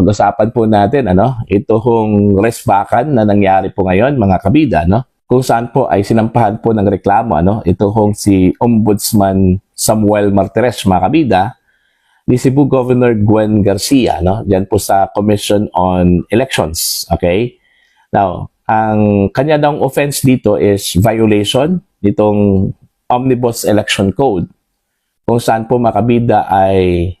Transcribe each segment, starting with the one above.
pag-usapan po natin ito hong resbakan na nangyari po ngayon mga kabida kung saan po ay sinampahan po ng reklamo ito hong si Ombudsman Samuel Martires mga kabida ni Cebu Governor Gwen Garcia diyan po sa Commission on Elections. Okay? Now, ang kanya daw offense dito is violation nitong Omnibus Election Code kung saan po mga kabida ay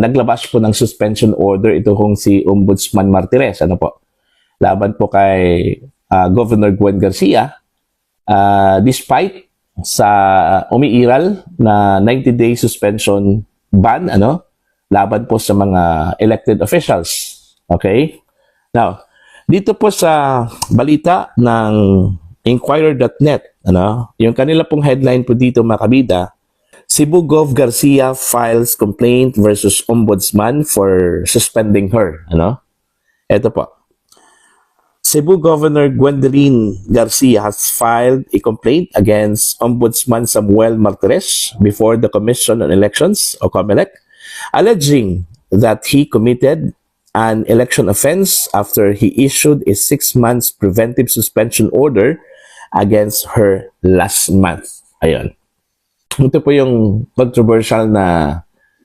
naglabas po ng suspension order ito hong si Ombudsman Martires laban po kay Governor Gwen Garcia despite sa umiiral na 90-day suspension ban laban po sa mga elected officials. Okay? Now, dito po sa balita ng Inquirer.net yung kanila pong headline po dito mga kabida, Cebu Gov Garcia files complaint versus Ombudsman for suspending her. Ito po. Cebu Governor Gwendolyn Garcia has filed a complaint against Ombudsman Samuel Martires before the Commission on Elections, o COMELEC, alleging that he committed an election offense after he issued a 6-month preventive suspension order against her last month. Ayun. Ito po yung controversial na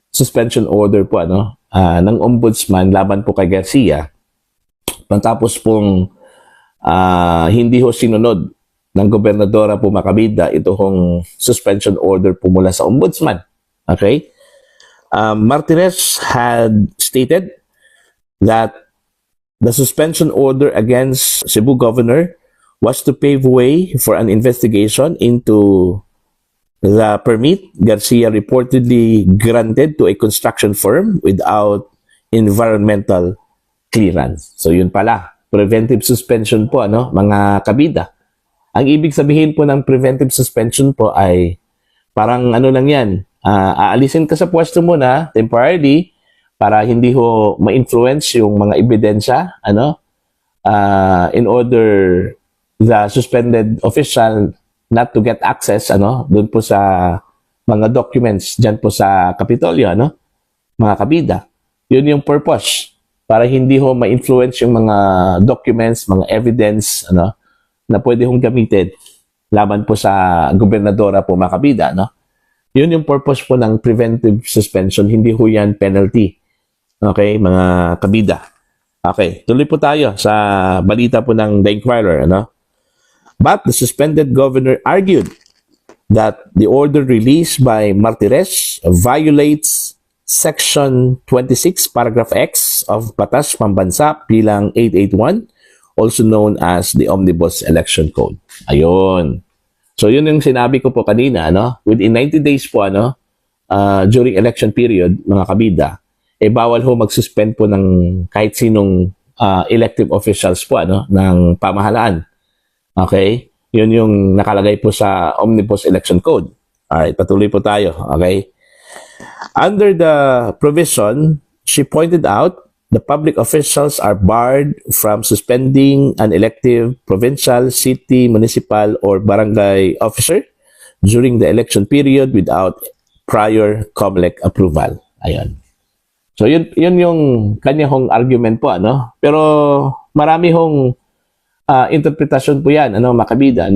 suspension order po ng ombudsman laban po kay Garcia. Pagtapos pong hindi ho sinunod ng gobernadora po makabida ito hong suspension order po mula sa ombudsman. Okay? Martires had stated that the suspension order against Cebu Governor was to pave way for an investigation into the permit Garcia reportedly granted to a construction firm without environmental clearance. So yun pala, preventive suspension po mga kabida. Ang ibig sabihin po ng preventive suspension po ay parang lang yan, aalisin ka sa pwesto muna temporarily para hindi ho ma-influence yung mga ebidensya in order the suspended official not to get access doon po sa mga documents diyan po sa Kapitolyo mga kabida. Yun yung purpose para hindi ho ma-influence yung mga documents, mga evidence na pwede hong gamitin laban po sa gobernadora po mga kabida Yun yung purpose po ng preventive suspension, hindi ho yan penalty. Okay, mga kabida. Okay, tuloy po tayo sa balita po ng The Inquirer But the suspended governor argued that the order released by Martires violates Section 26, Paragraph X of Batas Pambansa bilang 881, also known as the Omnibus Election Code. Ayun. So yun yung sinabi ko po kanina, within 90 days po during election period, mga kabida, bawal ho mag-suspend po ng kahit sinong elective officials po ng pamahalaan. Okay? Yun yung nakalagay po sa Omnibus Election Code. Alright, patuloy po tayo. Okay? Under the provision, she pointed out the public officials are barred from suspending an elective provincial, city, municipal, or barangay officer during the election period without prior COMELEC approval. Ayan. So, yun yung kanya hong argument po, Pero marami hong interpretasyon po yan, makabida,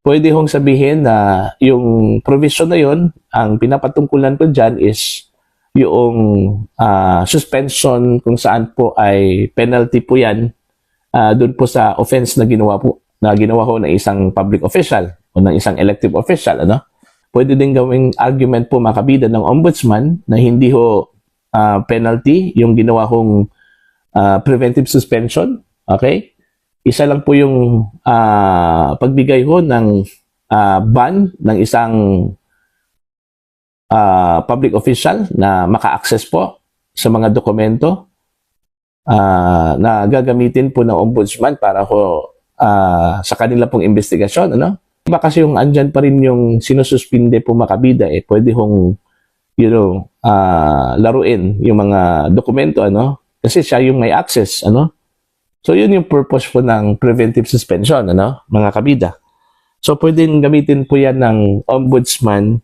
Pwede hong sabihin na yung provision na yun, ang pinapatungkulan po dyan is yung suspension kung saan po ay penalty po yan doon po sa offense na ginawa ho ng isang public official o ng isang elective official, Pwede din gawing argument po makabida ng ombudsman na hindi ho penalty yung ginawa hong preventive suspension, okay? Isa lang po yung pagbigay ho ng ban ng isang public official na maka-access po sa mga dokumento na gagamitin po ng ombudsman para ho sa kanila pong investigasyon. Iba kasi yung andyan pa rin yung sinususpinde po makabida, pwede hong laruin yung mga dokumento, kasi siya yung may access, So, yun yung purpose po ng preventive suspension, mga kabida. So, pwedeng gamitin po yan ng ombudsman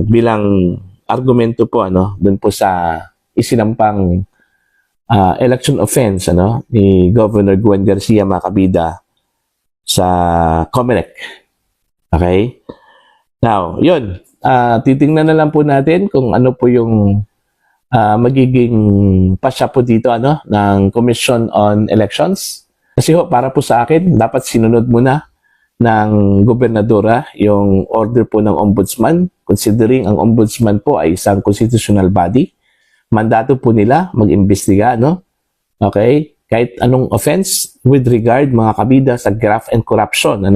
bilang argumento po, doon po sa isinampang election offense ni Governor Gwen Garcia, mga kabida, sa COMELEC. Okay? Now, yun. Titingnan na lang po natin kung ano po yung magiging pasya po dito ng Commission on Elections. Kasi para po sa akin, dapat sinunod muna ng gobernadora yung order po ng ombudsman, considering ang ombudsman po ay isang constitutional body. Mandato po nila mag-imbestiga, Okay? Kahit anong offense with regard, mga kabida, sa graft and corruption,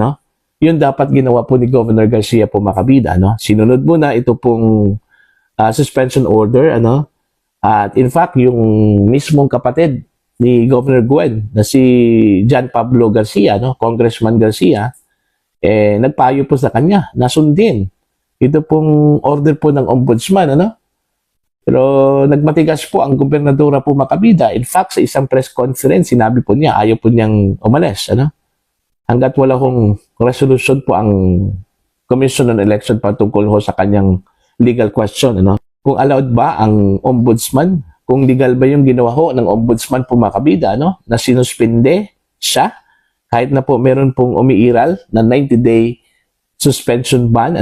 Yun dapat ginawa po ni Governor Garcia po, mga kabida, Sinunod muna ito pong suspension order, At in fact, yung mismong kapatid ni Governor Gwen na si John Pablo Garcia, Congressman Garcia, nagpayo po sa kanya na sundin ito pong order po ng ombudsman, Pero nagmatigas po ang gobernadora po, mga kabida. In fact, sa isang press conference, sinabi po niya, ayaw po niyang umalis, Hanggat wala hong resolution po ang Commission on Election patungkol ho sa kanyang legal question, Kung allowed ba ang ombudsman, kung legal ba yung ginawa ho ng ombudsman po, mga kabida, na sinuspinde siya, kahit na po meron pong umiiral na 90-day suspension ban,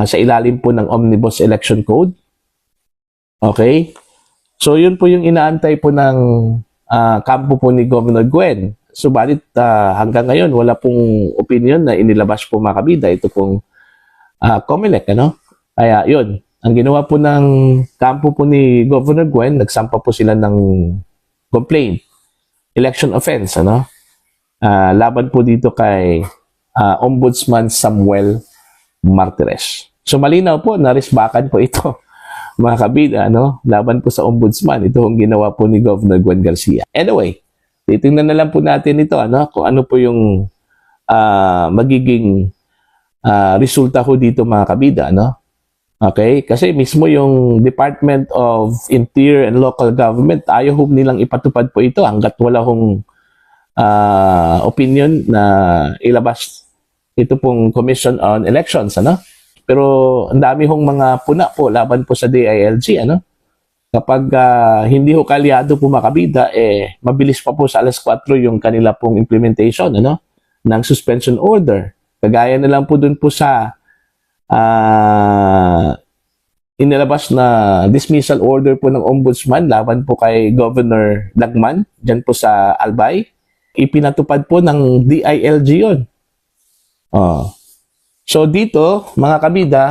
sa ilalim po ng Omnibus Election Code. Okay? So, yun po yung inaantay po ng kampo po ni Governor Gwen. Subalit, hanggang ngayon, wala pong opinion na inilabas po, mga kabida. Ito pong COMELEC, Kaya, yun. Ang ginawa po ng kampo po ni Governor Gwen, nagsampa po sila ng complaint, election offense, laban po dito kay Ombudsman Samuel Martires. So, malinaw po, narisbakan po ito, mga kabida, laban po sa ombudsman. Ito ang ginawa po ni Governor Gwen Garcia. Anyway, titingnan na lang po natin ito, kung ano po yung magiging resulta ko dito, mga kabida, Okay? Kasi mismo yung Department of Interior and Local Government, ayaw nilang ipatupad po ito hanggat wala hong opinion na ilabas ito pong Commission on Elections, Pero ang dami hong mga puna po laban po sa DILG, Kapag hindi ho kalyado po, mga kabida, mabilis pa po sa alas 4 yung kanila pong implementation, ng suspension order. Kagaya na lang po dun po sa inilabas na dismissal order po ng ombudsman laban po kay Governor Lagman dyan po sa Albay. Ipinatupad po ng DILG yun. So dito, mga kabida,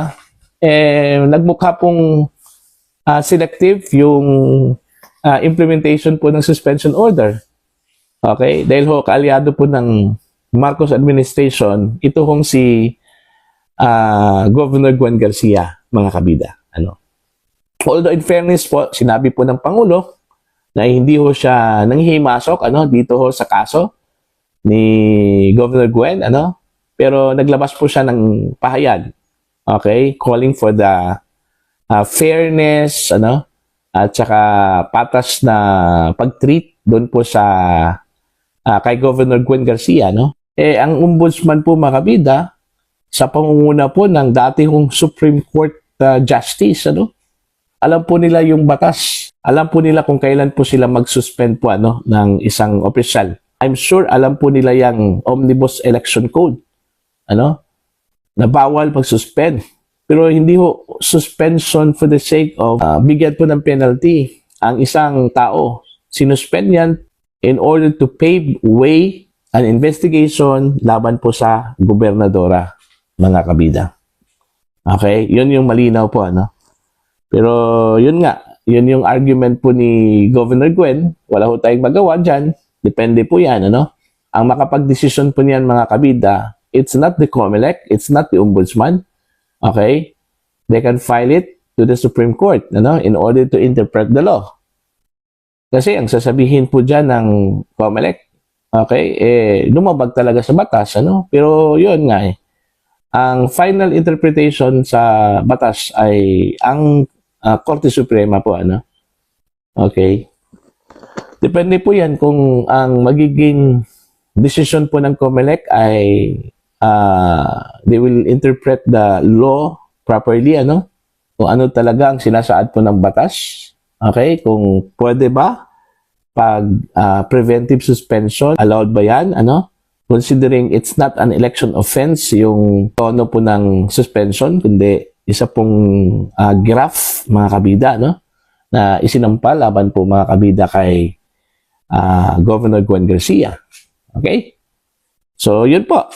nagmukha pong selective yung implementation po ng suspension order. Okay? Dahil ho, kaalyado po ng Marcos administration, ito hong si Governor Gwen Garcia, mga kabida. Although in fairness po, sinabi po ng Pangulo na hindi ho siya nanghihimasok dito ho sa kaso ni Governor Gwen, pero naglabas po siya ng pahayag, okay, calling for the fairness, at saka patas na pag-treat doon po sa kay Governor Gwen Garcia, ang ombudsman po, mga kabida, sa pangunguna po ng dati kong Supreme Court Justice, alam po nila yung batas. Alam po nila kung kailan po sila mag-suspend po ng isang opisyal. I'm sure alam po nila yung Omnibus Election Code, na bawal mag-suspend. Pero hindi ho suspension for the sake of bigyan po ng penalty ang isang tao. Sinuspend yan in order to pave way an investigation laban po sa gobernadora, mga kabida. Okay? Yun yung malinaw po, Pero yun nga, yun yung argument po ni Governor Gwen. Wala ho tayong magawa dyan. Depende po yan, Ang makapag-desisyon po niyan, mga kabida, it's not the COMELEC, it's not the Ombudsman. Okay? They can file it to the Supreme Court, in order to interpret the law. Kasi ang sasabihin po dyan ng COMELEC, okay, lumabag talaga sa batas, Pero yun nga, ang final interpretation sa batas ay ang Korte Suprema po, Okay? Depende po yan kung ang magiging decision po ng COMELEC ay they will interpret the law properly, kung ano talaga ang sinasaad po ng batas, Okay, kung pwede ba pag preventive suspension, allowed ba yan? Ano? Considering it's not an election offense yung tono po ng suspension, kundi isa pong graph, mga kabida, no? Na isinampa laban po mga kabida kay Governor Gwen Garcia. Okay? So, yun po.